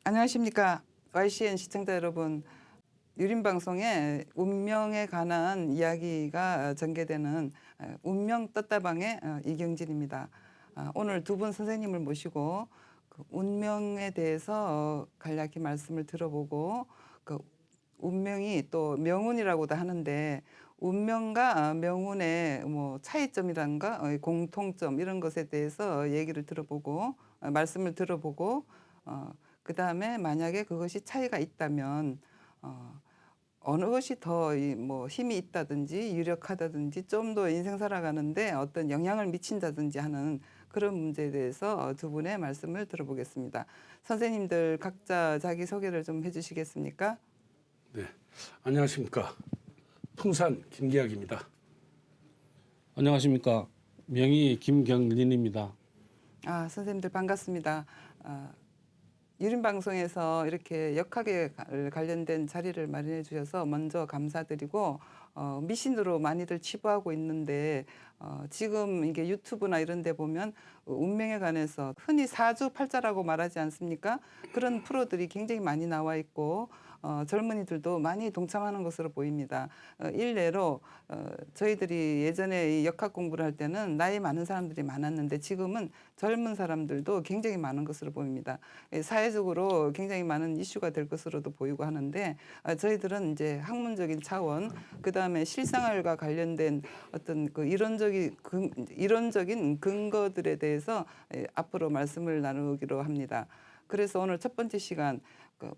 안녕하십니까. YCN 시청자 여러분. 유림방송에 운명에 관한 이야기가 전개되는 운명 떴다방의 이경진입니다. 오늘 두 분 선생님을 모시고 그 운명에 대해서 간략히 말씀을 들어보고 그 운명이 또 명운이라고도 하는데 운명과 명운의 뭐 차이점이란가 공통점 이런 것에 대해서 얘기를 들어보고 말씀을 들어보고 그 다음에 만약에 그것이 차이가 있다면 어느 것이 더 뭐 힘이 있다든지 유력하다든지 좀 더 인생 살아가는데 어떤 영향을 미친다든지 하는 그런 문제에 대해서 두 분의 말씀을 들어보겠습니다. 선생님들 각자 자기 소개를 좀 해주시겠습니까? 네, 안녕하십니까. 풍산 김기학입니다. 안녕하십니까. 명의 김경린입니다. 선생님들 반갑습니다. 유림방송에서 이렇게 역학에 관련된 자리를 마련해 주셔서 먼저 감사드리고 미신으로 많이들 치부하고 있는데 지금 이게 유튜브나 이런 데 보면 운명에 관해서 흔히 사주팔자라고 말하지 않습니까? 그런 프로들이 굉장히 많이 나와 있고 젊은이들도 많이 동참하는 것으로 보입니다. 일례로 저희들이 예전에 이 역학 공부를 할 때는 나이 많은 사람들이 많았는데 지금은 젊은 사람들도 굉장히 많은 것으로 보입니다. 사회적으로 굉장히 많은 이슈가 될 것으로도 보이고 하는데 저희들은 이제 학문적인 차원, 그 다음에 실생활과 관련된 어떤 그 이론적인 근거들에 대해서 앞으로 말씀을 나누기로 합니다. 그래서 오늘 첫 번째 시간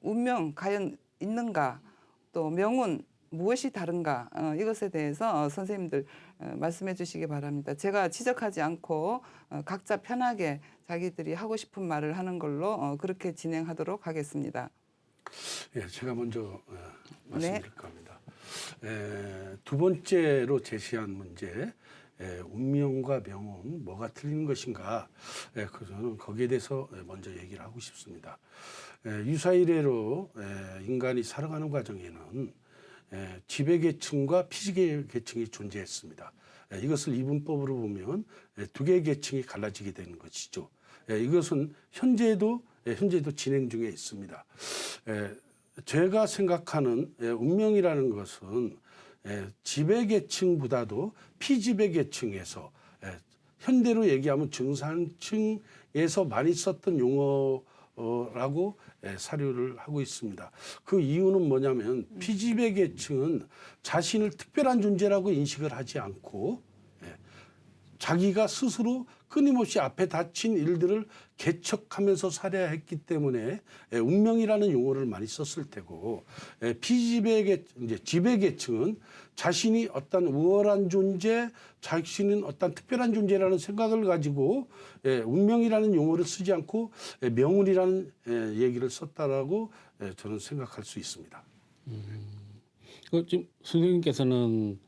운명 과연 있는가, 또 명운 무엇이 다른가 이것에 대해서 선생님들 말씀해 주시기 바랍니다. 제가 지적하지 않고 각자 편하게 자기들이 하고 싶은 말을 하는 걸로 그렇게 진행하도록 하겠습니다. 예, 제가 먼저 말씀드릴까 합니다. 두 번째로 제시한 문제, 운명과 명운 뭐가 틀린 것인가, 저는 거기에 대해서 먼저 얘기를 하고 싶습니다. 유사이래로 인간이 살아가는 과정에는 지배계층과 피지계층이 존재했습니다. 이것을 이분법으로 보면 두 개의 계층이 갈라지게 되는 것이죠. 이것은 현재도 진행 중에 있습니다. 제가 생각하는 운명이라는 것은 지배계층보다도 피지배계층에서 현대로 얘기하면 중산층에서 많이 썼던 용어라고 사료를 하고 있습니다. 그 이유는 뭐냐면 피지배계층은 자신을 특별한 존재라고 인식을 하지 않고 자기가 스스로 끊임없이 앞에 닥친 일들을 개척하면서 살아야 했기 때문에 운명이라는 용어를 많이 썼을 테고, 지배계층은 자신이 어떤 우월한 존재, 자신은 어떤 특별한 존재라는 생각을 가지고 운명이라는 용어를 쓰지 않고 명운이라는 얘기를 썼다라고 저는 생각할 수 있습니다. 지금 선생님께서는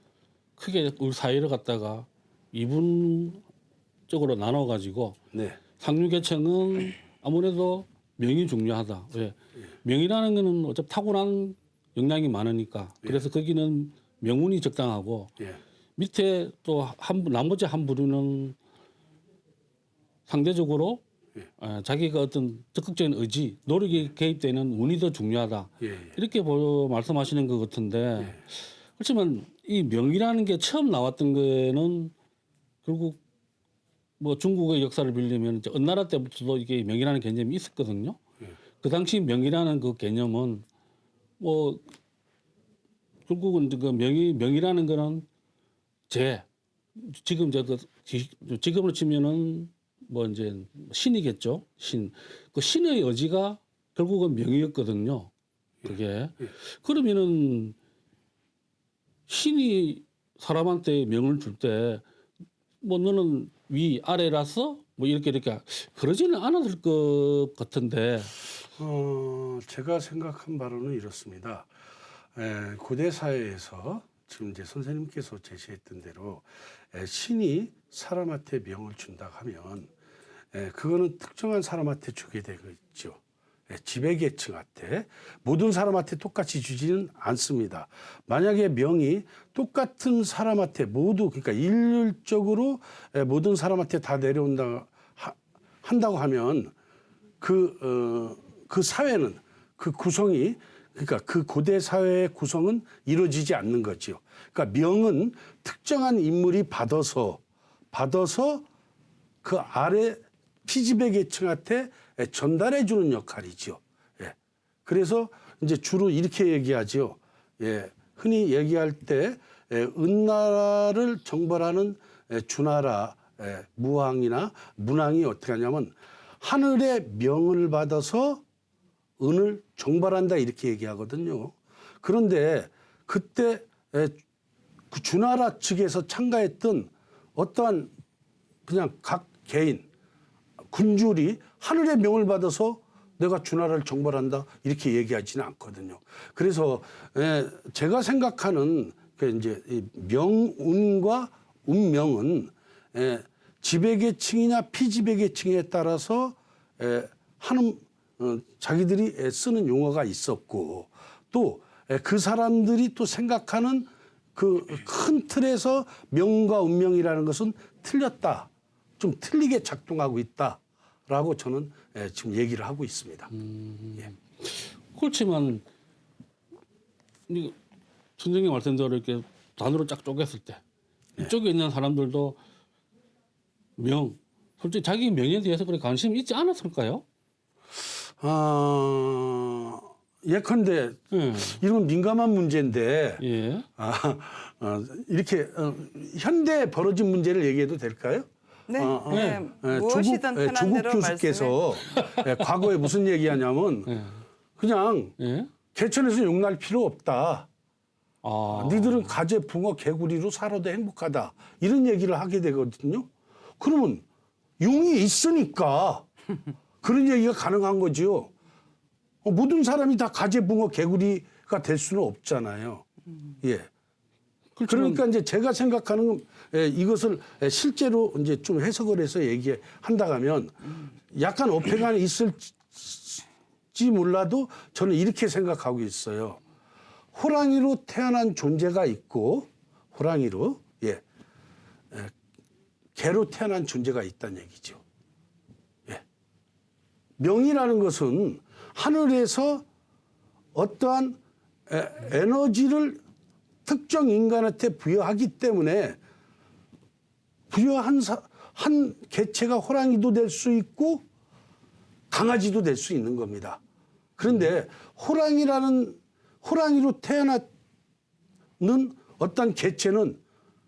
크게 우리 사회를 갖다가 이분 쪽으로 나눠가지고 네. 상류계층은 아무래도 명이 중요하다. 왜? 명이라는 거는 어차피 타고난 역량이 많으니까. 그래서 거기는 명운이 적당하고 밑에 또 나머지 한 부류는 상대적으로 자기가 어떤 적극적인 의지, 노력이 개입되는 운이 더 중요하다. 이렇게 말씀하시는 것 같은데 그렇지만 이 명이라는 게 처음 나왔던 거는 결국 뭐 중국의 역사를 빌리면 이제 어느 나라 때부터도 이게 명이라는 개념이 있었거든요. 그 당시 명이라는 그 개념은 뭐 결국은 그 명이라는 거는 지금으로 치면은 뭐 이제 신이겠죠. 그 신의 의지가 결국은 명이었거든요. 그게 그러면은 신이 사람한테 명을 줄 때 뭐 너는 위 아래라서 뭐 이렇게 그러지는 않았을 것 같은데. 제가 생각한 바로는 이렇습니다. 고대 사회에서 지금 이제 선생님께서 제시했던 대로 신이 사람한테 명을 준다 하면 그거는 특정한 사람한테 주게 되겠죠. 지배계층한테 모든 사람한테 똑같이 주지는 않습니다. 만약에 명이 똑같은 사람한테 모두 그러니까 일률적으로 모든 사람한테 다 내려온다 한다고 하면 그 사회는 그 구성이 그러니까 그 고대 사회의 구성은 이루어지지 않는 거죠. 그러니까 명은 특정한 인물이 받아서 그 아래 피지배 계층한테 전달해 주는 역할이죠. 예. 그래서 이제 주로 이렇게 얘기하죠. 예. 흔히 얘기할 때 은나라를 정벌하는 주나라 무왕이나 문왕이 어떻게 하냐면 하늘의 명을 받아서 은을 정벌한다 이렇게 얘기하거든요. 그런데 그때 그 주나라 측에서 참가했던 어떠한 그냥 각 개인 군주들이 하늘의 명을 받아서 내가 주나라를 정벌한다 이렇게 얘기하지는 않거든요. 그래서 제가 생각하는 그 이제 이 명운과 운명은 지배계층이냐 피지배계층에 따라서 하는 자기들이 쓰는 용어가 있었고 또 그 사람들이 또 생각하는 그 큰 틀에서 명운과 운명이라는 것은 틀렸다. 좀 틀리게 작동하고 있다라고 저는 지금 얘기를 하고 있습니다. 예. 그렇지만 이 선생님 말씀대로 이렇게 단어로 쫙 쪼갰을 때 이쪽에 있는 사람들도 명, 솔직히 자기 명에 대해서 그렇게 관심이 있지 않았을까요? 예컨대 이런 민감한 문제인데 예. 이렇게 현대에 벌어진 문제를 얘기해도 될까요? 네, 무엇이든 편한 조국 대로 교수께서 과거에 무슨 얘기하냐면 그냥 예. 개천에서 용날 필요 없다. 아. 니들은 가재, 붕어, 개구리로 살아도 행복하다. 이런 얘기를 하게 되거든요. 그러면 용이 있으니까 그런 얘기가 가능한 거지요. 모든 사람이 다 가재, 붕어, 개구리가 될 수는 없잖아요. 예. 그러니까 이제 제가 생각하는 건 이것을 실제로 이제 좀 해석을 해서 얘기한다 하면 약간 어폐가 있을지 몰라도 저는 이렇게 생각하고 있어요. 호랑이로 태어난 존재가 있고 호랑이로 개로 태어난 존재가 있다는 얘기죠. 예. 명이라는 것은 하늘에서 어떠한 에너지를 특정 인간한테 부여하기 때문에 부여한 한 개체가 호랑이도 될 수 있고 강아지도 될 수 있는 겁니다. 그런데 호랑이로 태어나는 어떤 개체는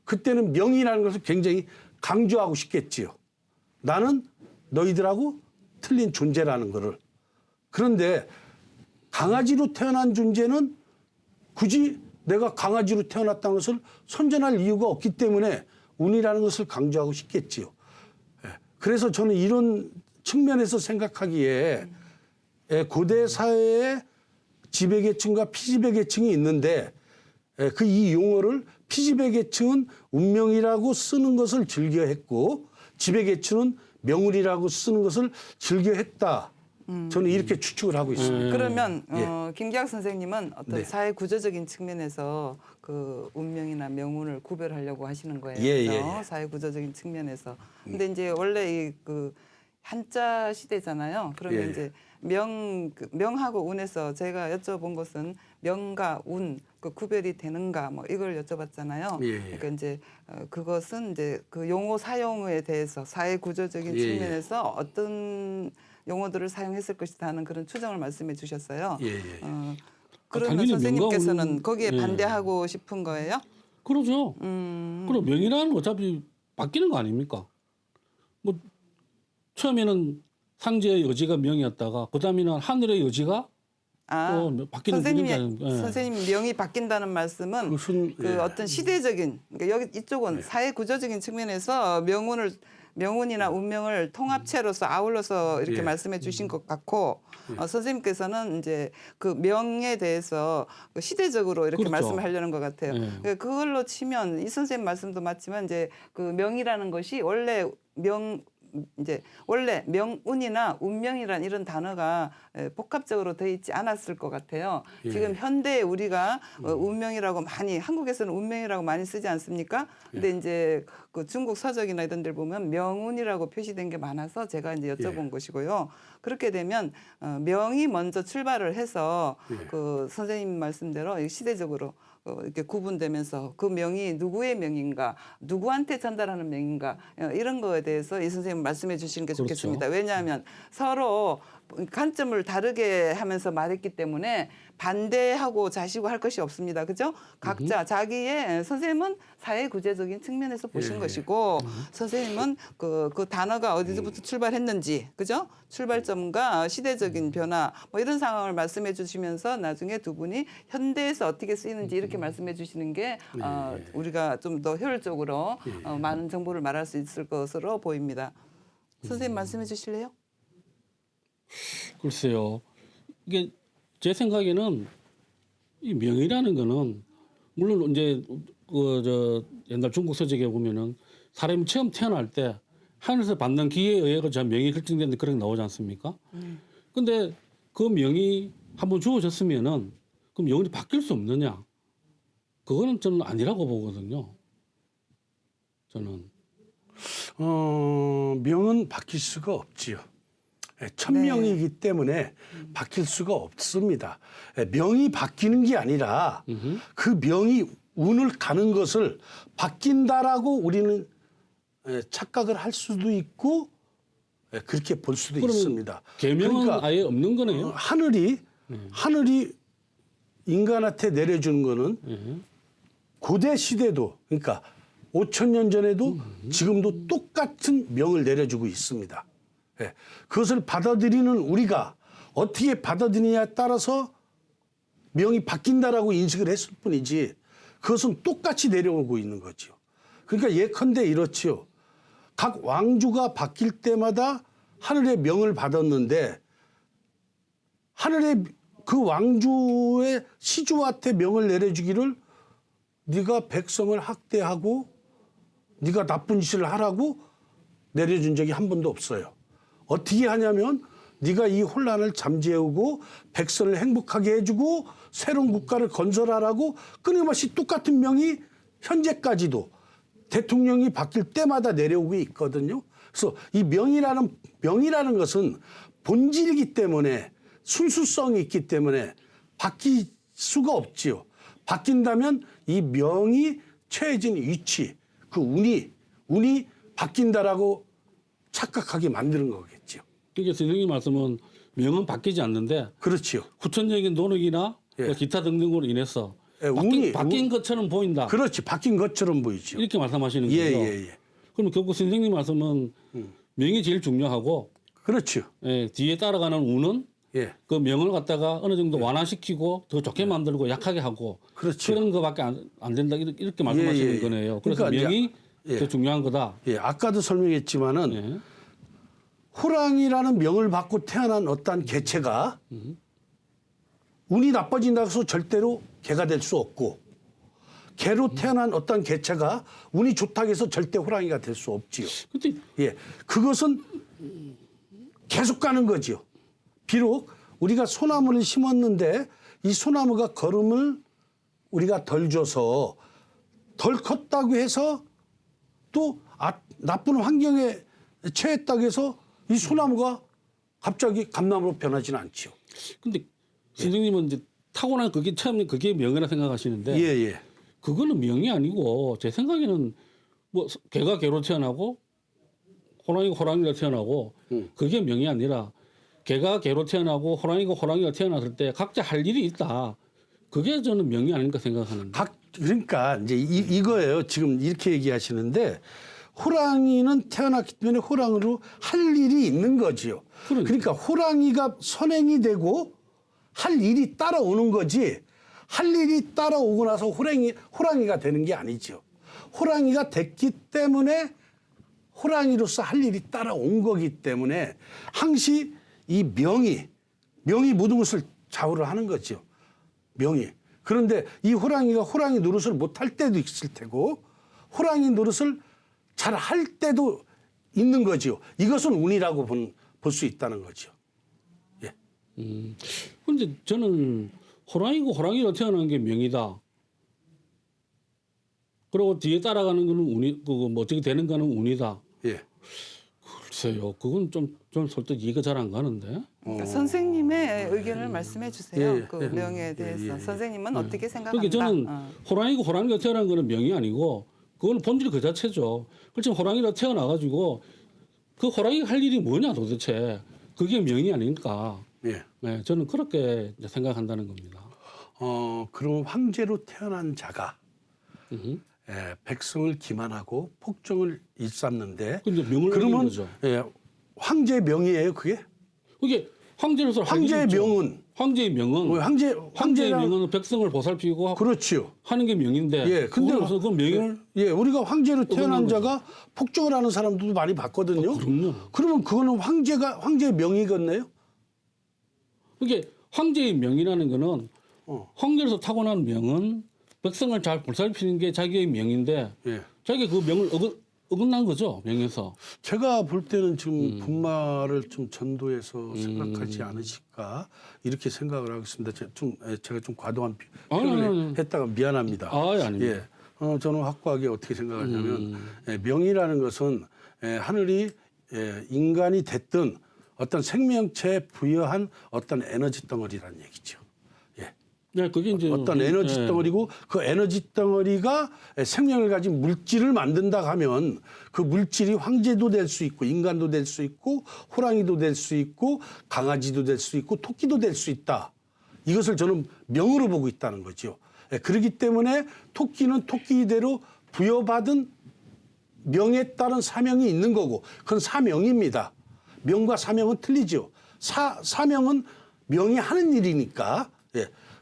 그때는 명이라는 것을 굉장히 강조하고 싶겠지요. 나는 너희들하고 틀린 존재라는 거를. 그런데 강아지로 태어난 존재는 굳이 내가 강아지로 태어났다는 것을 선전할 이유가 없기 때문에 운이라는 것을 강조하고 싶겠지요. 그래서 저는 이런 측면에서 생각하기에 고대 사회에 지배계층과 피지배계층이 있는데 그 이 용어를 피지배계층은 운명이라고 쓰는 것을 즐겨했고 지배계층은 명운이라고 쓰는 것을 즐겨했다. 저는 이렇게 추측을 하고 있습니다. 그러면 김기학 선생님은 어떤 네. 사회 구조적인 측면에서 그 운명이나 명운을 구별하려고 하시는 거예요. 예, 그죠? 예, 예. 사회 구조적인 측면에서. 근데 이제 원래 그 한자 시대잖아요. 그러면 예, 예. 이제 명하고 운에서 제가 여쭤본 것은 명과 운 그 구별이 되는가 뭐 이걸 여쭤봤잖아요. 예, 예. 그러니까 이제 그것은 이제 그 용어 사용에 대해서 사회 구조적인 예, 예. 측면에서 어떤 용어들을 사용했을 것이다 하는 그런 추정을 말씀해 주셨어요. 예, 예. 그러면 당연히 선생님께서는 명과 운, 거기에 예. 반대하고 싶은 거예요? 그러죠. 그럼 명이라는 거 어차피 바뀌는 거 아닙니까? 뭐 처음에는 상제의 여지가 명이었다가 그다음에는 하늘의 여지가 또 바뀌는 선생님 명이 바뀐다는 말씀은 그것은, 그 예. 어떤 시대적인 그러니까 여기 이쪽은 사회 구조적인 측면에서 명운이나 운명을 통합체로서 아울러서 이렇게 예. 말씀해 주신 것 같고 선생님께서는 이제 그 명에 대해서 그 시대적으로 이렇게 그렇죠. 말씀을 하려는 것 같아요. 예. 그러니까 그걸로 치면 이 선생님 말씀도 맞지만 이제 그 명이라는 것이 원래 이제 원래 명운이나 운명이란 이런 단어가 복합적으로 돼 있지 않았을 것 같아요. 예. 지금 현대에 우리가 운명이라고 많이 한국에서는 운명이라고 많이 쓰지 않습니까? 근데 이제 그 중국 서적이나 이런 데 보면 명운이라고 표시된 게 많아서 제가 이제 여쭤본 것이고요. 그렇게 되면 명이 먼저 출발을 해서 그 선생님 말씀대로 시대적으로 이렇게 구분되면서 그 명이 누구의 명인가, 누구한테 전달하는 명인가 이런 거에 대해서 이 선생님 말씀해 주시는 게 좋겠습니다. 왜냐하면 서로 관점을 다르게 하면서 말했기 때문에 반대하고 자시고 할 것이 없습니다. 그죠? 각자 자기의 선생님은 사회 구제적인 측면에서 보신 것이고 선생님은 그 단어가 어디서부터 출발했는지, 그죠? 출발점과 시대적인 변화 뭐 이런 상황을 말씀해 주시면서 나중에 두 분이 현대에서 어떻게 쓰이는지 이렇게 말씀해 주시는 게 우리가 좀 더 효율적으로 많은 정보를 말할 수 있을 것으로 보입니다. 선생님 말씀해 주실래요? 글쎄요. 이게 제 생각에는 이 명이라는 거는 물론 이제 그 옛날 중국 서적에 보면은 사람이 처음 태어날 때 하늘에서 받는 기회에 의해서 저 명이 결정되는 그런 게 나오지 않습니까? 근데 그 명이 한번 주어졌으면은 그럼 영원히 바뀔 수 없느냐? 그거는 저는 아니라고 보거든요. 저는. 명은 바뀔 수가 없지요. 천명이기 때문에 바뀔 수가 없습니다. 명이 바뀌는 게 아니라 그 명이 운을 가는 것을 바뀐다라고 우리는 착각을 할 수도 있고 그렇게 볼 수도 있습니다. 계명은 그러니까 아예 없는 거네요. 하늘이 인간한테 내려주는 거는 고대 시대도 그러니까 5,000년 전에도 지금도 똑같은 명을 내려주고 있습니다. 그것을 받아들이는 우리가 어떻게 받아들이냐에 따라서 명이 바뀐다라고 인식을 했을 뿐이지 그것은 똑같이 내려오고 있는 거죠. 그러니까 예컨대 이렇지요. 각 왕주가 바뀔 때마다 하늘의 명을 받았는데 하늘의 그 왕주의 시주한테 명을 내려주기를 네가 백성을 학대하고 네가 나쁜 짓을 하라고 내려준 적이 한 번도 없어요. 어떻게 하냐면 네가 이 혼란을 잠재우고 백성을 행복하게 해주고 새로운 국가를 건설하라고 끊임없이 똑같은 명이 현재까지도 대통령이 바뀔 때마다 내려오고 있거든요. 그래서 이 명이라는 것은 본질이기 때문에 순수성이 있기 때문에 바뀔 수가 없지요. 바뀐다면 이 명이 처해진 위치, 그 운이 바뀐다라고 착각하게 만드는 거겠죠. 그러니까 선생님 말씀은 명은 바뀌지 않는데 그렇지요. 후천적인 노력이나 기타 등등으로 인해서 바뀐 것처럼 보인다. 그렇지. 바뀐 것처럼 보이죠. 이렇게 말씀하시는 거죠. 예. 그럼 결국 선생님 말씀은 명이 제일 중요하고 그렇죠. 뒤에 따라가는 운은 예. 그 명을 갖다가 어느 정도 완화시키고 더 좋게 만들고 약하게 하고 그렇죠. 그런 거밖에 안 된다 이렇게 말씀하시는 거네요. 그래서 그러니까 명이 더 중요한 거다. 예, 아까도 설명했지만은 호랑이라는 명을 받고 태어난 어떤 개체가 운이 나빠진다고 해서 절대로 개가 될 수 없고 개로 태어난 어떤 개체가 운이 좋다고 해서 절대 호랑이가 될 수 없지요. 근데 예, 그것은 계속 가는 거죠. 비록 우리가 소나무를 심었는데 이 소나무가 거름을 우리가 덜 줘서 덜 컸다고 해서 또 나쁜 환경에 처했다고 해서 이 소나무가 갑자기 감나무로 변하지는 않죠. 근데 선생님은 이제 타고난 그게 처음에 그게 명이라 생각하시는데 예. 그거는 명이 아니고 제 생각에는 뭐 개가 개로 태어나고 호랑이가 호랑이로 태어나고 그게 명이 아니라 개가 개로 태어나고 호랑이가 호랑이가 태어났을 때 각자 할 일이 있다. 그게 저는 명이 아닌가 생각하는데. 그러니까 이제 이거예요. 지금 이렇게 얘기하시는데 호랑이는 태어났기 때문에 호랑이로 할 일이 있는 거지요. 그러니까 호랑이가 선행이 되고 할 일이 따라오는 거지. 할 일이 따라오고 나서 호랑이가 되는 게 아니죠. 호랑이가 됐기 때문에 호랑이로서 할 일이 따라온 거기 때문에 항시 이 명이 모든 것을 좌우를 하는 거죠. 명이. 그런데 이 호랑이가 호랑이 노릇을 못할 때도 있을 테고 호랑이 노릇을 잘 할 때도 있는 거지요. 이것은 운이라고 볼 수 있다는 거죠. 예. 근데 저는 호랑이고 호랑이로 태어난 게 명이다. 그리고 뒤에 따라가는 거는 운이, 그거 뭐 어떻게 되는 거는 운이다. 예. 글쎄요, 그건 좀 설득 이해가 잘 안 가는데. 그러니까 선생님의 의견을 말씀해 주세요. 예, 그 예. 명에 대해서 선생님은 어떻게 생각합니까? 그러니까 저는 호랑이고 호랑이로 태어난 거는 명이 아니고 그거는 본질이 그 자체죠. 그렇지만 호랑이로 태어나가지고 그 호랑이가 할 일이 뭐냐 도대체. 그게 명이 아닐까. 예. 네, 저는 그렇게 이제 생각한다는 겁니다. 그럼 황제로 태어난 자가 음흠. 백성을 기만하고 폭정을 일삼는데 근데 명을 그러면 어긴 거죠. 황제의 명이에요, 그게? 그게 황제로서 할 황제의 일이 있죠. 명은 황제의 명은 황제의 명은 백성을 보살피고 그렇지요. 하는 게 명인데. 예, 근데 그거로서 그 명을 우리가 황제로 태어난 어긋난 자가 폭정을 하는 사람들도 많이 봤거든요. 그럼요. 그러면 그거는 황제의 명이겠네요. 그게 황제의 명이라는 거는 황제로서 타고난 명은 백성을 잘 보살피는 게 자기의 명인데 예. 자기 그 명을 어긋난 거죠. 명에서. 제가 볼 때는 지금 분말을 좀 전도해서 생각하지 않으실까 이렇게 생각을 하겠습니다. 제가 좀 과도한 표현을 했다가 미안합니다. 아닙니다. 예. 저는 확고하게 어떻게 생각하냐면 명이라는 것은 하늘이 인간이 됐든 어떤 생명체에 부여한 어떤 에너지 덩어리라는 얘기죠. 네, 그게 이제 어떤 에너지 덩어리고 그 에너지 덩어리가 생명을 가진 물질을 만든다 하면 그 물질이 황제도 될 수 있고 인간도 될 수 있고 호랑이도 될 수 있고 강아지도 될 수 있고 토끼도 될 수 있다. 이것을 저는 명으로 보고 있다는 거죠. 그렇기 때문에 토끼는 토끼대로 부여받은 명에 따른 사명이 있는 거고 그건 사명입니다. 명과 사명은 틀리죠. 사명은 명이 하는 일이니까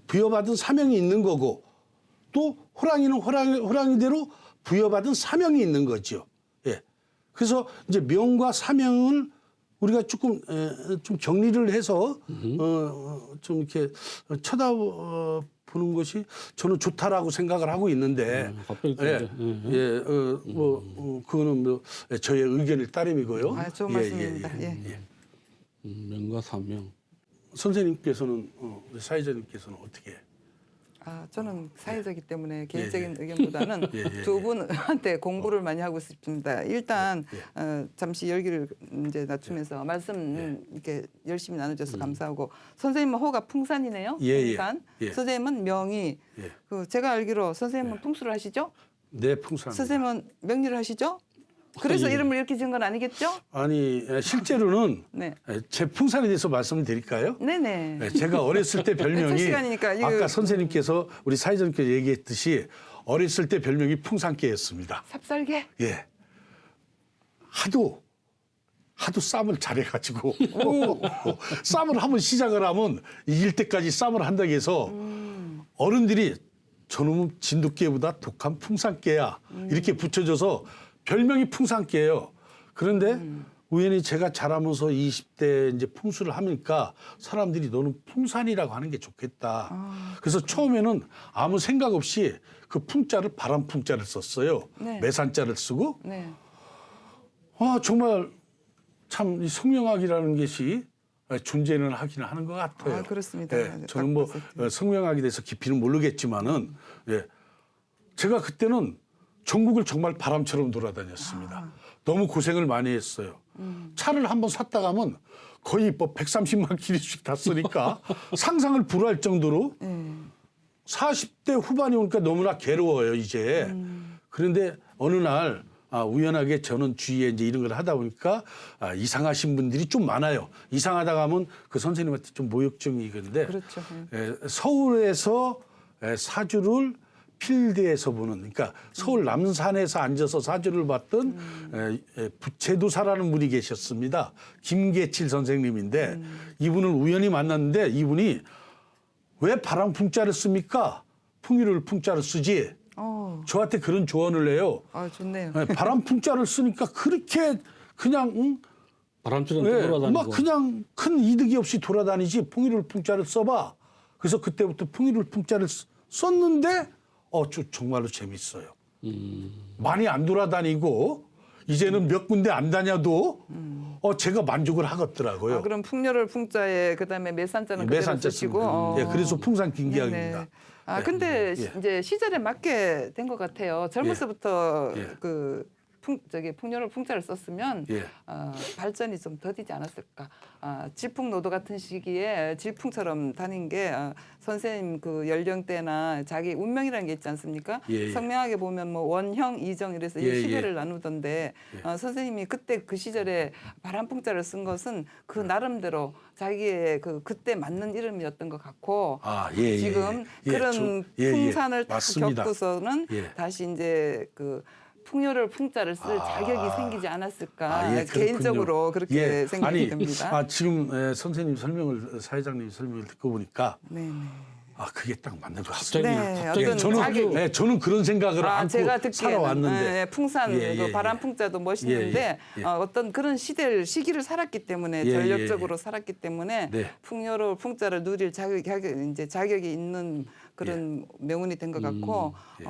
부여받은 사명이 있는 거고 또 호랑이는 호랑이대로 부여받은 사명이 있는 거죠. 그래서 이제 명과 사명을 우리가 조금 좀 정리를 해서 좀 이렇게 쳐다보는 것이 저는 좋다라고 생각을 하고 있는데 그거는 뭐 저의 의견일 따름이고요. 좋은 말씀입니다. 명과 사명. 선생님께서는 사회자님께서는 어떻게? 저는 사회적이기 때문에 개인적인 의견보다는 두 분한테 공부를 많이 하고 싶습니다. 일단 잠시 열기를 이제 낮추면서 말씀 이렇게 열심히 나눠줘서 감사하고 선생님은 호가 풍산이네요. 풍산. 선생님은 명이. 그 제가 알기로 선생님은 풍수를 하시죠? 네, 풍산. 선생님은 명리를 하시죠? 그래서 이름을 이렇게 지은 건 아니겠죠? 아니 실제로는 제 풍산에 대해서 말씀을 드릴까요? 네네. 제가 어렸을 때 별명이 시간이니까 아까 선생님께서 우리 사회자님께서 얘기했듯이 어렸을 때 별명이 풍산개였습니다. 삽살개? 예. 하도 쌈을 잘해가지고 쌈을 한번 시작을 하면 이길 때까지 쌈을 한다고 해서 어른들이 저놈은 진돗개보다 독한 풍산개야 이렇게 붙여줘서 별명이 풍산개예요. 그런데 우연히 제가 자라면서 20대 이제 풍수를 하니까 사람들이 너는 풍산이라고 하는 게 좋겠다. 그래서 처음에는 아무 생각 없이 그 풍자를 바람 풍자를 썼어요. 매산자를 쓰고. 정말 참 성명학이라는 것이 존재는 하긴 하는 것 같아요. 그렇습니다. 저는 뭐 성명학에 대해서 깊이는 모르겠지만은 제가 그때는 전국을 정말 바람처럼 돌아다녔습니다. 너무 고생을 많이 했어요. 차를 한번 샀다 가면 거의 뭐 130만 킬로씩 탔으니까 상상을 불허할 정도로 40대 후반이 오니까 너무나 괴로워요, 이제. 그런데 어느 날 우연하게 저는 주위에 이제 이런 걸 하다 보니까 이상하신 분들이 좀 많아요. 이상하다가 하면 그 선생님한테 좀 모욕적이건데 그렇죠. 서울에서 사주를 필드에서 보는 그러니까 서울 남산에서 앉아서 사주를 봤던 부채도사라는 분이 계셨습니다. 김계칠 선생님인데 이분을 우연히 만났는데 이분이 왜 바람풍자를 씁니까? 풍유를 풍자를 쓰지. 저한테 그런 조언을 해요. 좋네요. 바람풍자를 쓰니까 그렇게 그냥 바람처럼 돌아다니고. 막 그냥 큰 이득이 없이 돌아다니지 풍유를 풍자를 써봐. 그래서 그때부터 풍유를 풍자를 썼는데 정말로 재밌어요. 많이 안 돌아다니고 이제는 몇 군데 안 다녀도 제가 만족을 하겠더라고요. 아, 그럼 풍요를 풍자에 그다음에 매산자는 그대로 매산자 쓰시고. 예, 그래서 풍산 김기학입니다. 네네. 아 네. 근데 예. 이제 시절에 맞게 된 것 같아요. 젊을서부터 예. 그 풍요를 풍자를 썼으면 예. 발전이 좀 더디지 않았을까. 질풍노도 같은 시기에 질풍처럼 다닌 게 선생님 그 연령대나 자기 운명이라는 게 있지 않습니까? 예, 예. 성명하게 보면 뭐 원형, 이정 이래서 이 예, 시대를 예. 나누던데 선생님이 그때 그 시절에 바람풍자를 쓴 것은 그 나름대로 자기의 그때 맞는 이름이었던 것 같고 예, 지금 예. 그런 풍산을 딱 맞습니다. 겪고서는 예. 다시 이제 그 풍요를 풍자를 쓸 자격이 생기지 않았을까 예, 그렇군요. 개인적으로 그렇게 예, 생각이 아니, 듭니다. 지금 선생님 설명을 사회장님 설명을 듣고 보니까 네네. 그게 딱 맞는 것 같습니다. 네, 갑자기 어떤 저는 자기 저는 그런 생각을 안고 제가 듣기에는 살아왔는데 풍산 예, 그 예, 바람풍자도 멋있는데 예, 예. 어떤 그런 시기를 살았기 때문에 예, 전력적으로 살았기 때문에 네. 풍요로 풍자를 누릴 자격이 있는 그런 명운이 된 것 같고 예.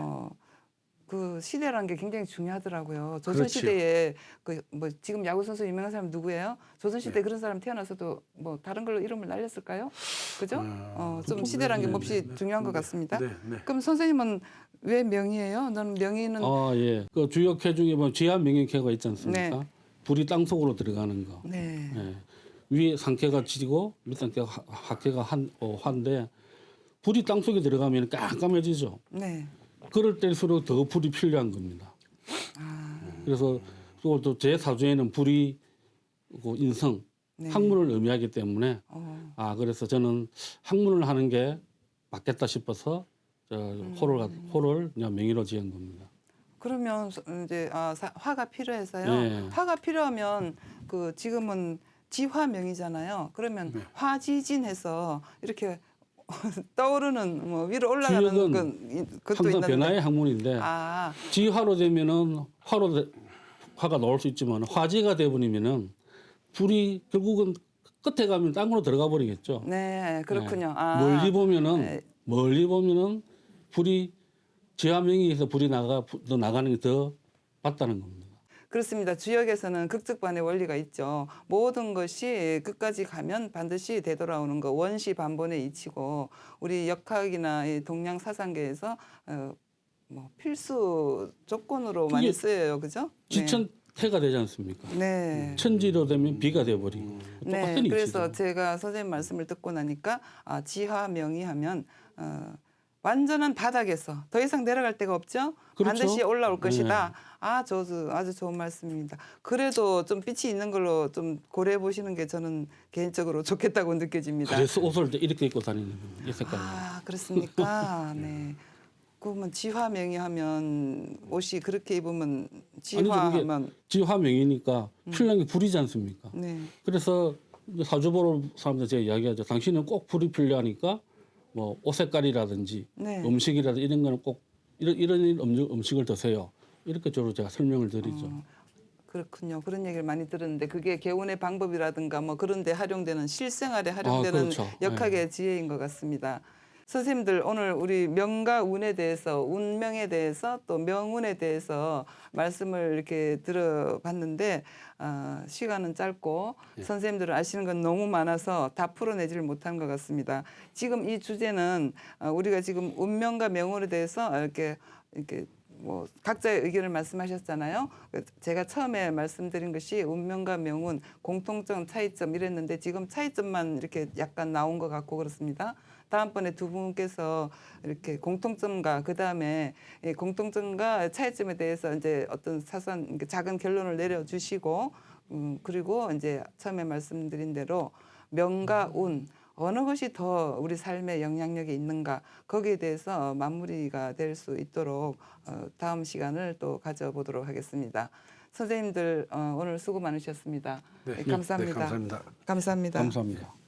그 시대라는 게 굉장히 중요하더라고요. 조선 그렇죠. 시대에 그 뭐 지금 야구 선수 유명한 사람 누구예요? 조선 시대 에 그런 사람 태어나서도 뭐 다른 걸로 이름을 날렸을까요? 그죠? 좀 시대라는 게 몹시 중요한 것 같습니다. 네, 네. 그럼 선생님은 왜 명의예요? 나는 명의는 예. 그 주역회 중에 뭐 지하 명의회가 있지 않습니까? 네. 불이 땅 속으로 들어가는 거. 네. 예. 위에 상캐가 지고 밑에 하캐가 한데 불이 땅 속에 들어가면 깜깜해지죠. 네. 그럴 때일수록 더 불이 필요한 겁니다. 그래서 또 제 사주에는 불이 인성, 네. 학문을 의미하기 때문에 그래서 저는 학문을 하는 게 맞겠다 싶어서 호를 그냥 명의로 지은 겁니다. 그러면 이제 화가 필요해서요. 네. 화가 필요하면 그 지금은 지화명이잖아요. 그러면 화지진해서 이렇게 떠오르는 뭐 위로 올라가는 주역은 것도 항상 있는데. 변화의 학문인데 지화로 되면은 화가 나올 수 있지만 화지가 돼버리면은 불이 결국은 끝에 가면 땅으로 들어가 버리겠죠. 네, 그렇군요. 멀리 보면은 불이 지화명의에서 불이 나가는 게 더 맞다는 겁니다. 그렇습니다. 주역에서는 극적반의 원리가 있죠. 모든 것이 끝까지 가면 반드시 되돌아오는 거 원시 반본의 이치고 우리 역학이나 이 동양 사상계에서 뭐 필수 조건으로 많이 쓰여요, 그죠? 지천태가 되지 않습니까? 네. 천지로 되면 비가 돼버리고 똑같은 이치죠. 그래서 제가 선생님 말씀을 듣고 나니까 지화명의하면 완전한 바닥에서 더 이상 내려갈 데가 없죠. 그렇죠. 반드시 올라올 것이다. 네. 아주 좋은 말씀입니다. 그래도 좀 빛이 있는 걸로 좀 고려해 보시는 게 저는 개인적으로 좋겠다고 느껴집니다. 그래서 옷을 이렇게 입고 다니는 거예요. 이 색깔로. 그렇습니까? 네. 그러면 지화명의하면 옷이 그렇게 입으면 아니죠. 지화하면 지화명이니까 필요한 게 불이지 않습니까? 네. 그래서 사주 보러 사람들 제가 이야기하죠. 당신은 꼭 불이 필요하니까 뭐 옷 색깔이라든지 네. 음식이라든지 이런 거는 꼭 이런 음식을 드세요. 이렇게 주로 제가 설명을 드리죠. 그렇군요. 그런 얘기를 많이 들었는데 그게 개운의 방법이라든가 뭐 그런 데 활용되는 실생활에 활용되는 그렇죠. 역학의 지혜인 것 같습니다. 선생님들 오늘 우리 명과 운에 대해서 운명에 대해서 또 명운에 대해서 말씀을 이렇게 들어봤는데 시간은 짧고 선생님들은 아시는 건 너무 많아서 다 풀어내지를 못한 것 같습니다. 지금 이 주제는 우리가 지금 운명과 명운에 대해서 이렇게 뭐 각자의 의견을 말씀하셨잖아요. 제가 처음에 말씀드린 것이 운명과 명운, 공통점, 차이점 이랬는데 지금 차이점만 이렇게 약간 나온 것 같고 그렇습니다. 다음번에 두 분께서 이렇게 공통점과 그 다음에 공통점과 차이점에 대해서 이제 어떤 사소한 작은 결론을 내려주시고 그리고 이제 처음에 말씀드린 대로 명과 운 어느 것이 더 우리 삶에 영향력이 있는가 거기에 대해서 마무리가 될 수 있도록 다음 시간을 또 가져보도록 하겠습니다. 선생님들 오늘 수고 많으셨습니다. 네, 감사합니다. 네, 감사합니다. 감사합니다. 감사합니다.